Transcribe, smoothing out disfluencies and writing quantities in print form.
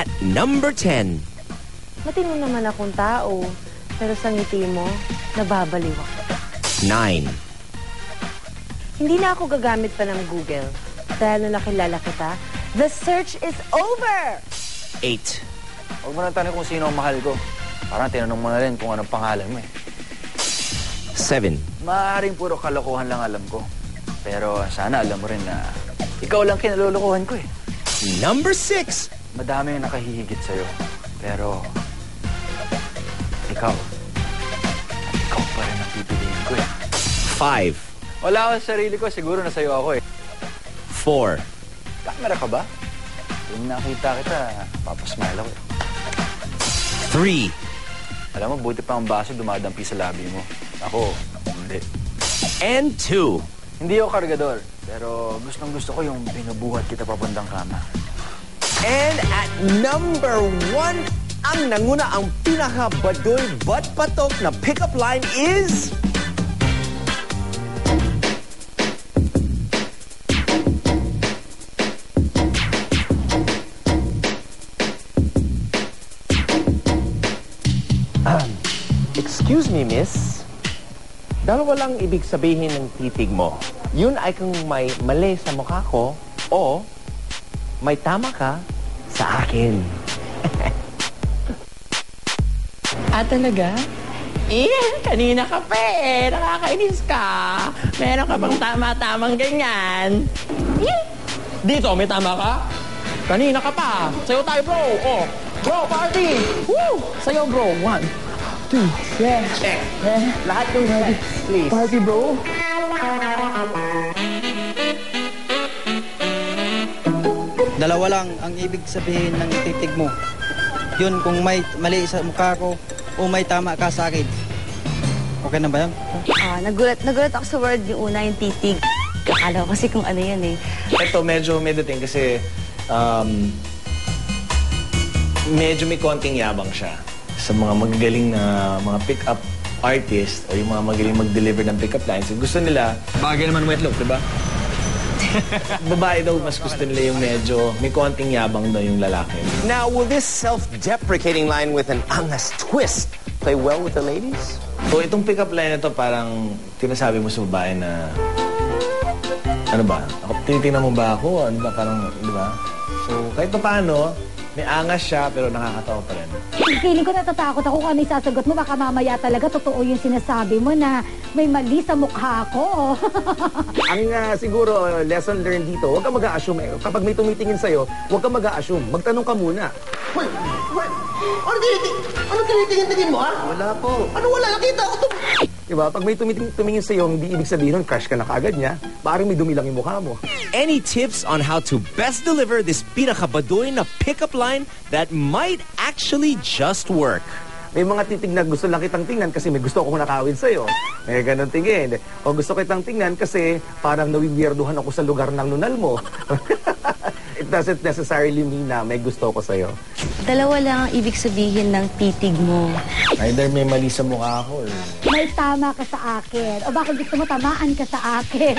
at number 10. Matino naman akong tao, pero sa ngiti mo, nababaliw ako. 9. Hindi na ako gagamit pa ng Google. Dahil nung nakilala kita, the search is over! 8. Huwag mo nang tanong kung sino ang mahal ko. Parang tinanong mo na rin kung anong pangalan mo eh. 7. Maaaring puro kalokohan lang alam ko. Pero sana alam mo rin na ikaw lang kinalolokohan ko eh. Number 6. Madami ang nakahihigit sa'yo. Pero ikaw pa rin ang pipiliin ko eh. 5. Wala ako sa sarili ko, siguro na sa'yo ako eh. 4. Camera ka ba? Kung nakita kita, papasmile ako eh. 3. Alam mo, buti pa ang baso dumadampi sa labi mo. Ako, hindi. And 2. Hindi ako kargador, pero gustong-gusto ko yung binubuhat kita papuntang kama. And at number 1, ang nanguna ang pinaka-badoy but patok na pickup line is... Excuse me, miss. Dalawa lang ibig sabihin ng titig mo. Yun ay kung may mali sa mukha ko o may tama ka sa akin. Talaga? Kanina ka pa eh. Nakakainis ka. Meron ka bang tama-tamang ganyan? Dito, may tama ka? Kanina ka pa. Sayo tayo, bro. Oh, bro, party. Woo! Sayo, bro. 1, 2, yeah. Check. Lahat ng ready, please. Party, bro. Dalawa lang ang ibig sabihin ng titig mo. Yun kung may mali sa mukha ko o may tama ka sa akin. Okay na ba yan? Nagulat ako sa word yung una, yung titig. Akala ko kasi kung ano yan eh. Ito medyo may dating kasi medyo may konting yabang siya sa mga magagaling na mga pick-up artist o yung mga magaling mag-deliver ng pick-up lines. Gusto nila, bagay naman wetlock, di ba? Babae daw, mas gusto nila yung medyo may konting yabang daw yung lalaki. Now, will this self-deprecating line with an angas twist play well with the ladies? So, itong pick-up line na to parang tinasabi mo sa babae na ano ba? Tinitingnan mo ba ako? Ano ba? Parang, di ba? So, kahit pa paano, may angas siya pero nakakatawa pa rin. Feeling ko natatakot ako kung ano yung sasagot mo. Baka mamaya talaga totoo yung sinasabi mo na may mali sa mukha ko. Ang siguro lesson learned dito, huwag kang mag-a-assume. Kapag may tumitingin sa'yo, huwag kang mag-a-assume. Magtanong ka muna. Hoy! Ano tinitingin-tingin mo, ha? Wala po. Ano wala? Nakita ko to. Diba? Pag may tumingin sa'yo, hindi ibig sabihin nun, crush ka na kaagad niya. Parang may dumi lang yung mukha mo. Any tips on how to best deliver this pinakabadoy na pickup line that might actually just work? May mga titig na gusto lang kitang tingnan kasi may gusto akong nakawin sa'yo. May ganun tingin. O gusto kitang tingnan kasi parang nawiwierduhan ako sa lugar ng nunal mo. It doesn't necessarily mean na may gusto ko sa'yo. Dalawa lang ang ibig sabihin ng titig mo. Either may mali sa mukha ko or... May tama ka sa akin. O baka gusto mo tamaan ka sa akin.